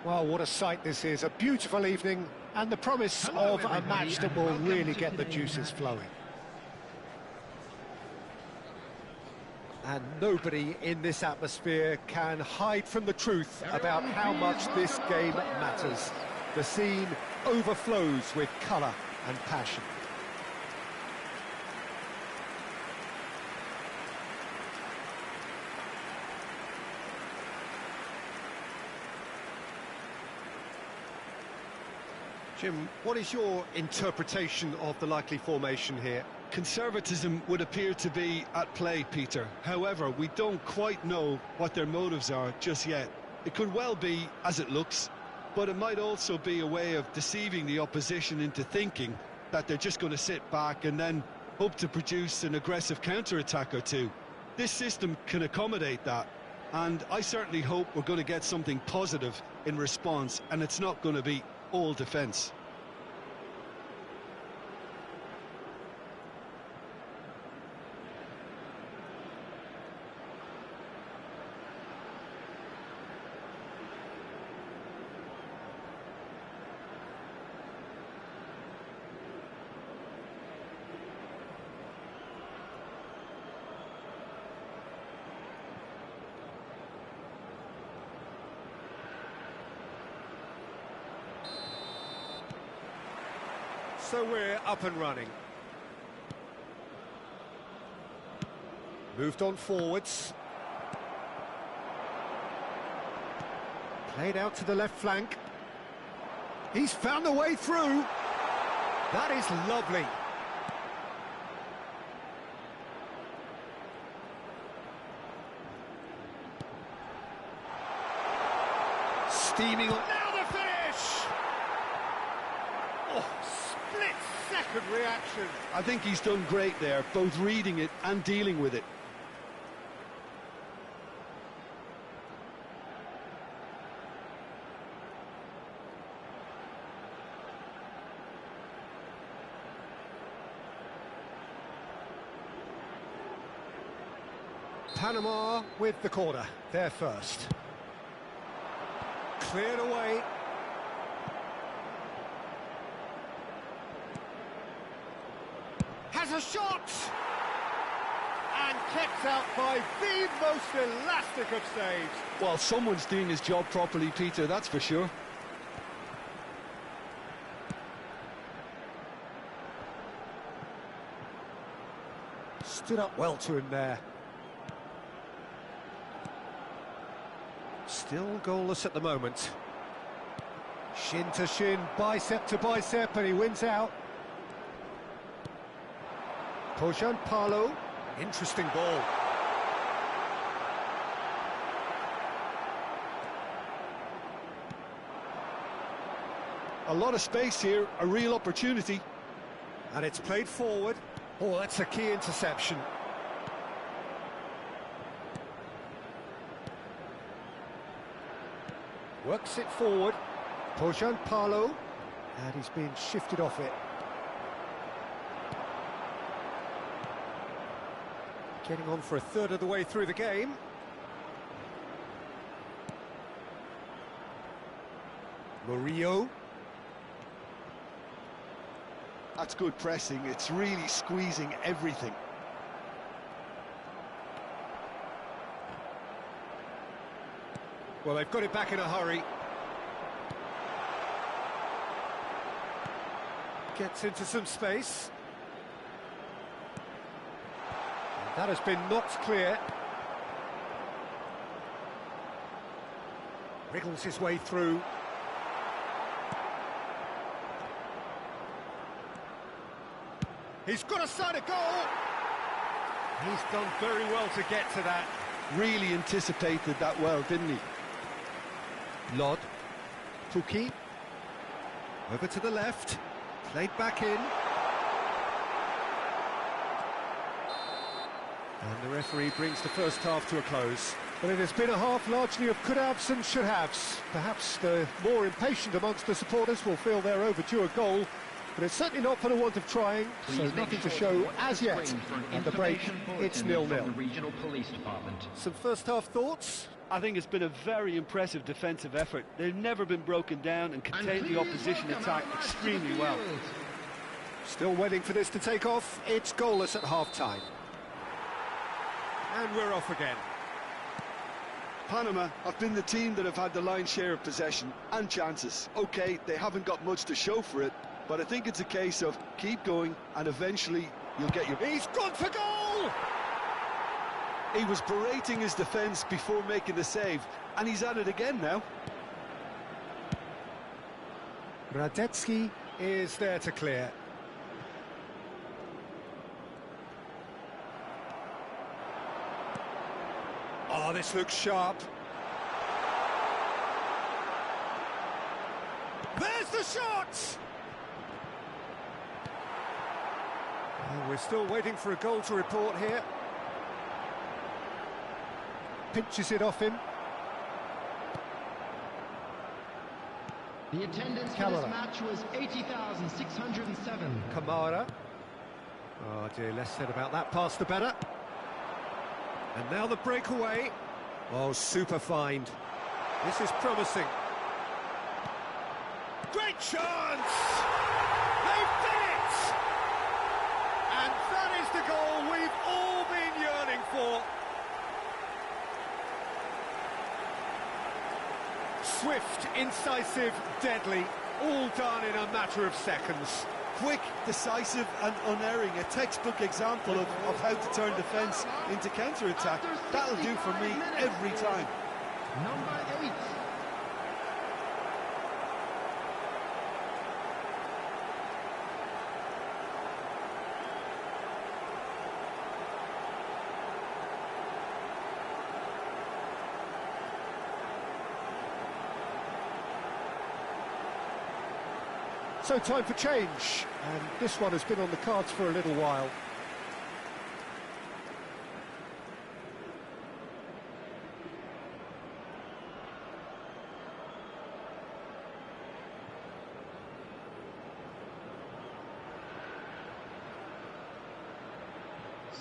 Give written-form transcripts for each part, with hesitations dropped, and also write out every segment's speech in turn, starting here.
Well, what a sight this is. A beautiful evening and the promise of a match that will really get the juices flowing. And nobody in this atmosphere can hide from the truth about how much this game matters. The scene overflows with colour and passion. Jim, what is your interpretation of the likely formation here? Conservatism would appear to be at play, Peter. However, we don't quite know what their motives are just yet. It could well be as it looks, but it might also be a way of deceiving the opposition into thinking that they're just going to sit back and then hope to produce an aggressive counter-attack or two. This system can accommodate that, and I certainly hope we're going to get something positive in response, and it's not going to be all defence. So we're up and running. Moved on forwards. Played out to the left flank. He's found the way through. That is lovely. Steaming on. Now the finish! Oh, split-second reaction. I think he's done great there, both reading it and dealing with it. Panama with the corner, they're first. Cleared away. Has a shot! And kept out by the most elastic of saves. Well, someone's doing his job properly, Peter, that's for sure. Stood up well to him there. Still goalless at the moment. Shin to shin, bicep to bicep, and he wins out. Pojan Palo, interesting ball. A lot of space here, a real opportunity. And it's played forward. Oh, that's a key interception. Works it forward. Pojan Palo. And he's being shifted off it. Getting on for a third of the way through the game. Murillo. That's good pressing, it's really squeezing everything. Well, they've got it back in a hurry. Gets into some space. And that has been knocked clear. Wriggles his way through. He's got a side of goal. He's done very well to get to that. Really anticipated that well, didn't he? Lod. Tuki. Over to the left. Played back in. And the referee brings the first half to a close. But it has been a half largely of could-haves and should-haves. Perhaps the more impatient amongst the supporters will feel they're overdue a goal, but it's certainly not for the want of trying, so nothing to show as yet. At the break, it's 0-0. Regional Police Department. Some first-half thoughts? I think it's been a very impressive defensive effort. They've never been broken down and contained the opposition attack extremely well. Still waiting for this to take off. It's goalless at half-time. And we're off again. Panama have been the team that have had the lion's share of possession and chances. OK, they haven't got much to show for it, but I think it's a case of keep going and eventually you'll get your... He's gone for goal! He was berating his defence before making the save, and he's at it again now. Radetzky is there to clear. Oh, this looks sharp. There's the shot! Oh, we're still waiting for a goal to report here. Pinches it off him. The attendance for this match was 80,607. Kamara. Oh dear, less said about that pass the better. And now the breakaway. Oh, super find. This is promising. Great chance! They've done it! And that is the goal we've all been yearning for. Swift, incisive, deadly, all done in a matter of seconds. Quick, decisive and unerring, a textbook example of how to turn defence into counter-attack. That'll do for me every time. Number 8. So time for change, and this one has been on the cards for a little while.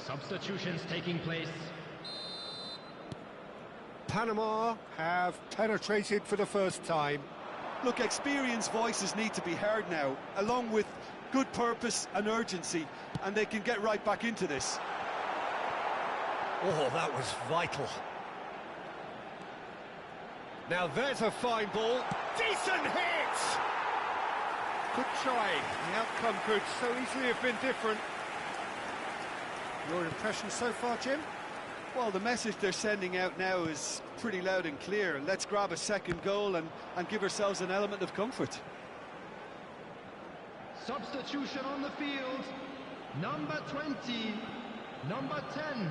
Substitutions taking place. Panama have penetrated for the first time. Look, experienced voices need to be heard now, along with good purpose and urgency, and they can get right back into this. Oh, that was vital. Now there's a fine ball. Decent hit! Good try. The outcome could so easily have been different. Your impression so far, Jim? Well, the message they're sending out now is pretty loud and clear. Let's grab a second goal and give ourselves an element of comfort. Substitution on the field. Number 20, number 10,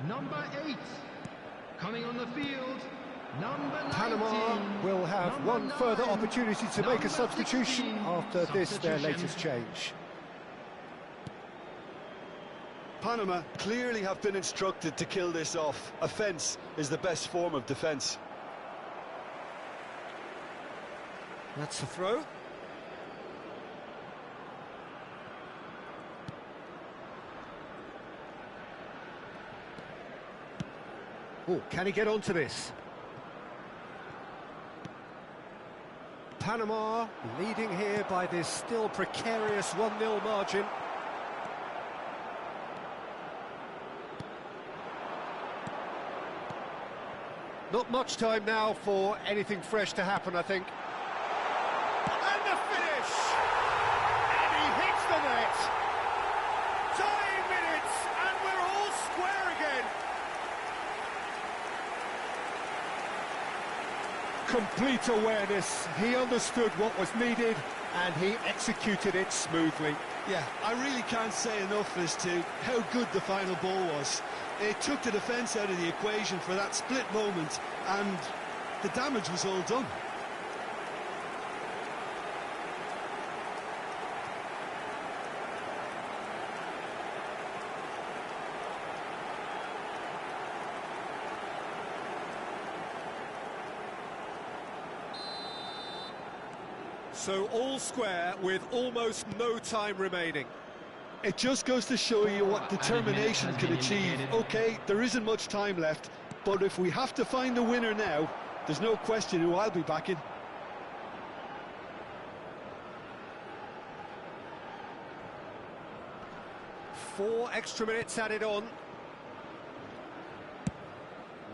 number 8. Coming on the field, number 19. Panama will have one further opportunity to make a substitution after this, their latest change. Panama clearly have been instructed to kill this off. Offence is the best form of defence. That's the throw. Oh, can he get onto this? Panama leading here by this still precarious 1-0 margin. Not much time now for anything fresh to happen, I think. And the finish! And he hits the net! Dying minutes, and we're all square again! Complete awareness. He understood what was needed, and he executed it smoothly. Yeah, I really can't say enough as to how good the final ball was. It took the defence out of the equation for that split moment, and the damage was all done. So all square with almost no time remaining. It just goes to show you what determination can achieve. OK, there isn't much time left, but if we have to find the winner now, there's no question who I'll be backing. Four extra minutes added on.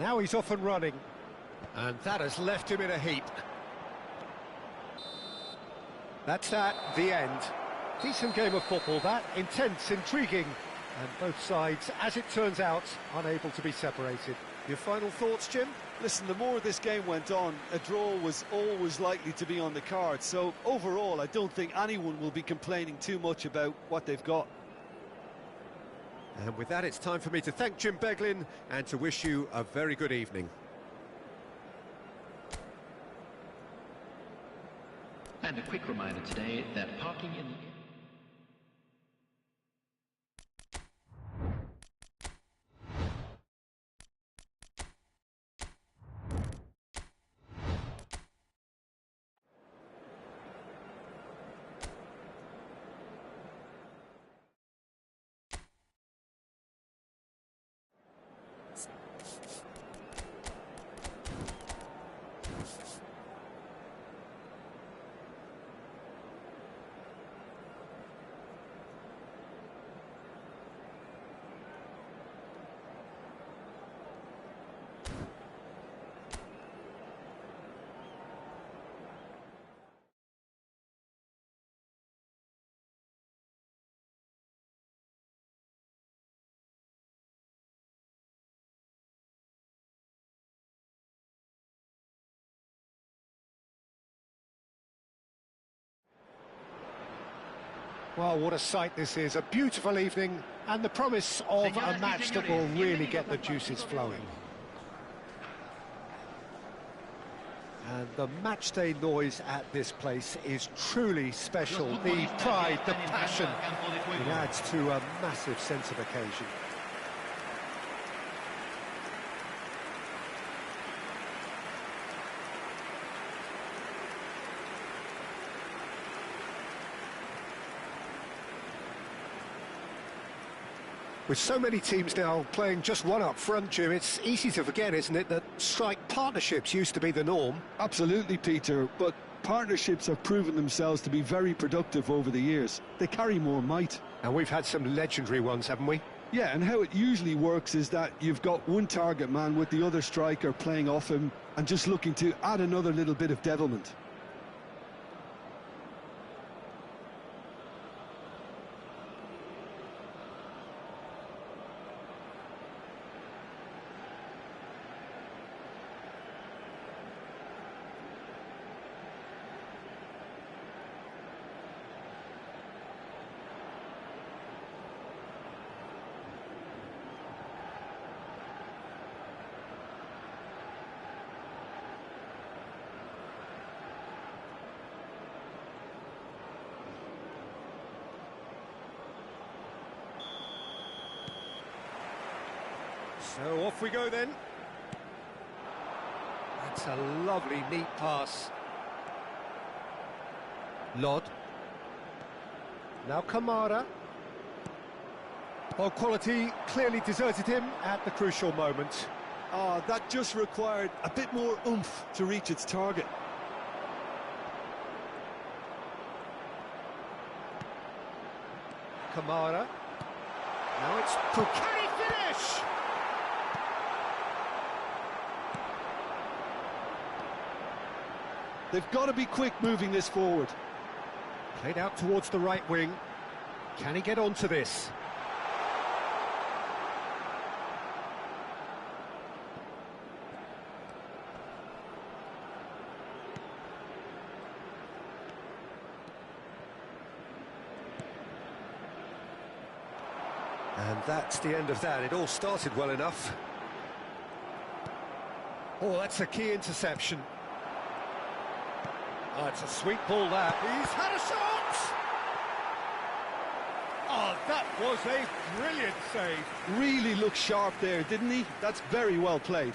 Now he's off and running. And that has left him in a heap. That's at the end. Decent game of football, that. Intense, intriguing. And both sides, as it turns out, unable to be separated. Your final thoughts, Jim? Listen, the more this game went on, a draw was always likely to be on the card. So overall, I don't think anyone will be complaining too much about what they've got. And with that, it's time for me to thank Jim Beglin and to wish you a very good evening. And a quick reminder today that parking in... Well, what a sight this is. A beautiful evening and the promise of a match that will really get the juices flowing. And the matchday noise at this place is truly special. The pride, the passion, it adds to a massive sense of occasion. With so many teams now playing just one up front, Jim, it's easy to forget, isn't it, that strike partnerships used to be the norm? Absolutely, Peter, but partnerships have proven themselves to be very productive over the years. They carry more might. And we've had some legendary ones, haven't we? Yeah, and how it usually works is that you've got one target man with the other striker playing off him and just looking to add another little bit of devilment. So off we go then. That's a lovely, neat pass. Lod. Now Kamara. Well, quality clearly deserted him at the crucial moment. That just required a bit more oomph to reach its target. Kamara. Now it's Can he finish? They've got to be quick moving this forward. Played out towards the right wing. Can he get onto this? And that's the end of that. It all started well enough. Oh, that's a key interception. Oh, it's a sweet ball, that. He's had a shot! Oh, that was a brilliant save. Really looked sharp there, didn't he? That's very well played.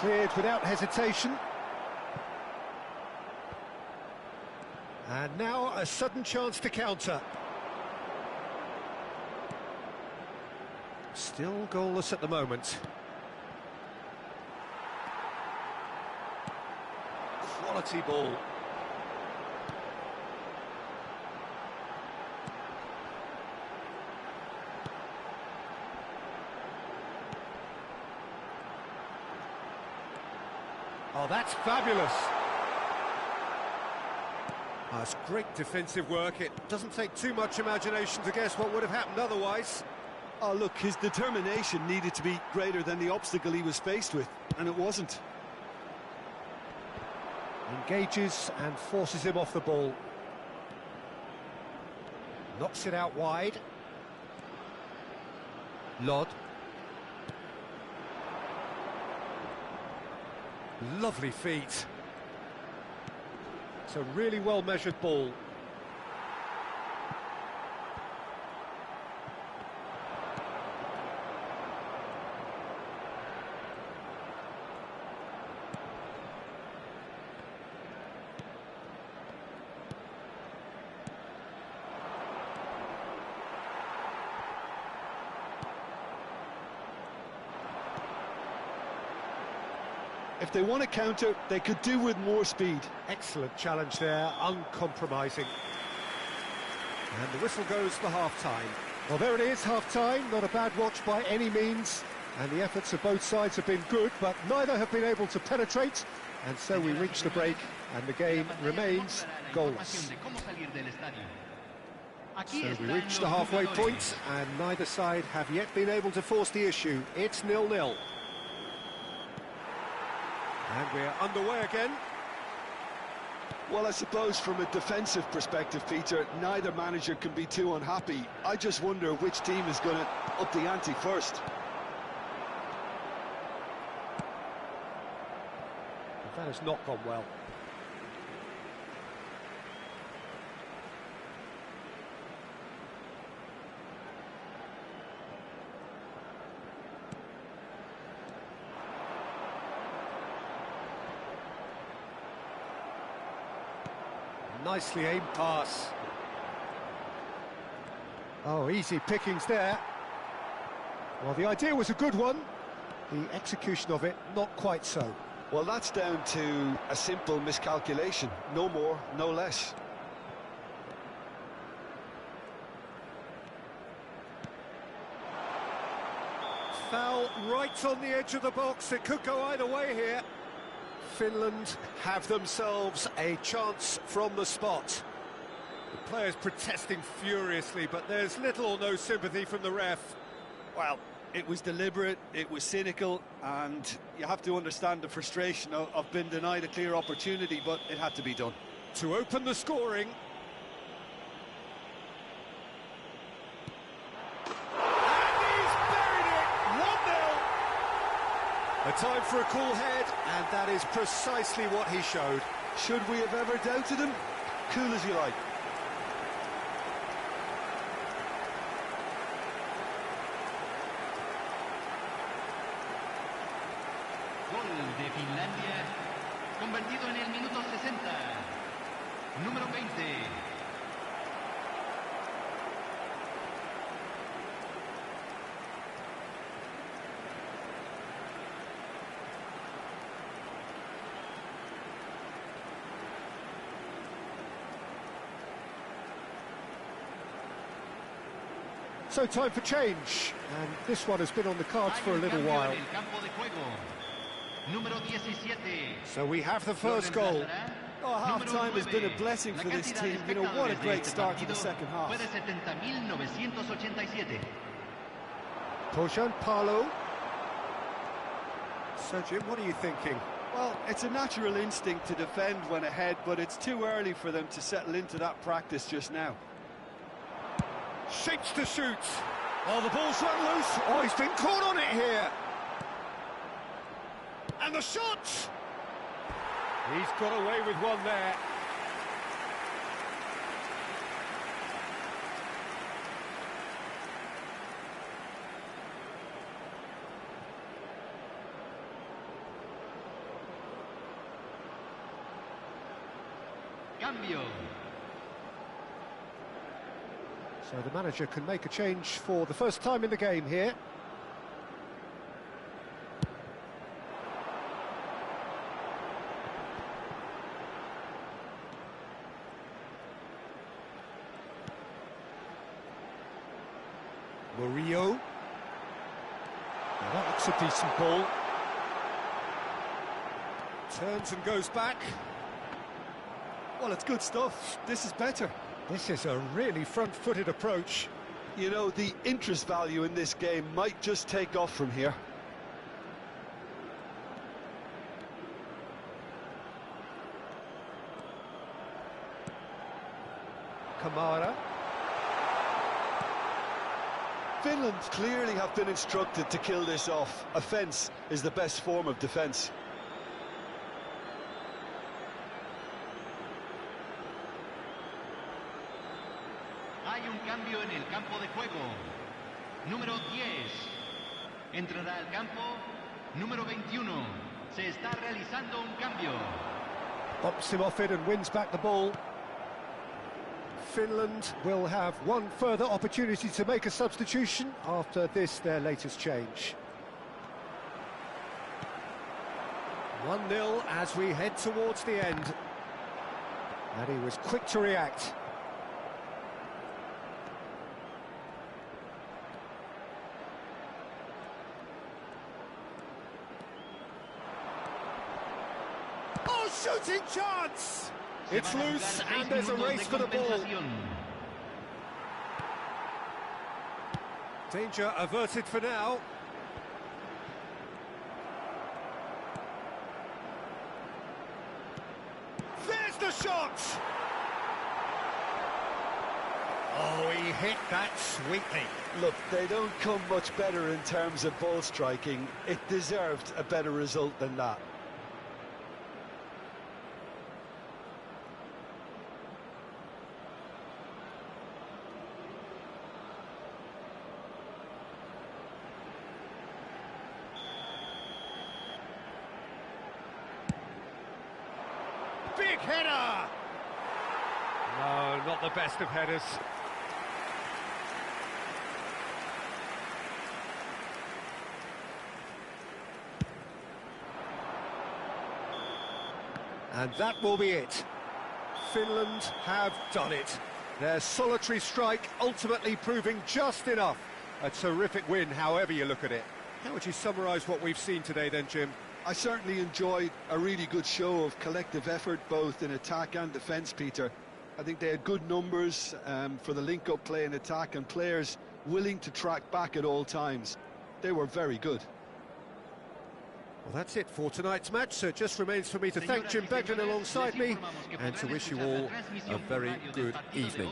Cleared without hesitation. And now a sudden chance to counter. Still goalless at the moment. Quality ball. Oh, that's fabulous. Oh, it's great defensive work. It doesn't take too much imagination to guess what would have happened otherwise. Oh, look, his determination needed to be greater than the obstacle he was faced with, and it wasn't. Engages and forces him off the ball. Knocks it out wide. Lod. Lovely feet. It's a really well-measured ball. If they want to counter, they could do with more speed. Excellent challenge there, uncompromising. And the whistle goes for half-time. Well, there it is, half-time, not a bad watch by any means. And the efforts of both sides have been good, but neither have been able to penetrate. And so we reach the break, and the game remains goalless. So we reach the halfway point, and neither side have yet been able to force the issue. It's 0-0. And we're underway again. Well, I suppose from a defensive perspective, Peter, neither manager can be too unhappy. I just wonder which team is going to up the ante first. That has not gone well. Nicely aimed pass. Oh, easy pickings there. Well, the idea was a good one. The execution of it, not quite so. Well, that's down to a simple miscalculation. No more, no less. Foul right on the edge of the box. It could go either way here. Finland have themselves a chance from the spot. The players protesting furiously, but there's little or no sympathy from the ref. Well, it was deliberate, it was cynical, and you have to understand the frustration of being denied a clear opportunity, but it had to be done. To open the scoring. And he's buried it! 1-0! A time for a cool head, and that is precisely what he showed. Should we have ever doubted him? Cool as you like. Gol de Finlandia, convertido en el minuto 60. Número 20. So time for change, and this one has been on the cards for a little while. So we have the first goal. Oh, half-time has been a blessing for this team. You know, what a great start to the second half. Pojan Palo. So, Jim, what are you thinking? Well, it's a natural instinct to defend when ahead, but it's too early for them to settle into that practice just now. Shapes to shoot. Oh, the ball's run loose. Oh, he's been caught on it here. And the shot! He's got away with one there. cambio. So the manager can make a change for the first time in the game here. Murillo. Now that looks a decent ball. Turns and goes back. Well, it's good stuff. This is better. This is a really front-footed approach. You know, the interest value in this game might just take off from here. Kamara. Finland clearly have been instructed to kill this off. Offence is the best form of defence. Hay un cambio en el campo de juego. Número 10. Entrará al campo número 21. Se está realizando un cambio. Bumps him off it and wins back the ball. Finland will have one further opportunity to make a substitution after this, their latest change. 1-0 as we head towards the end. And he was quick to react. Oh, shooting chance! It's loose and there's a race for the ball. Danger averted for now. There's the shot! Oh, he hit that sweetly. Look, they don't come much better in terms of ball striking. It deserved a better result than that. Big header! No, not the best of headers. And that will be it. Finland have done it. Their solitary strike ultimately proving just enough. A terrific win, however you look at it. How would you summarise what we've seen today then, Jim? I certainly enjoyed a really good show of collective effort, both in attack and defence, Peter. I think they had good numbers for the link-up play in attack and players willing to track back at all times. They were very good. Well, that's it for tonight's match, so it just remains for me to thank Jim Beglin alongside me and to wish you all a very good evening.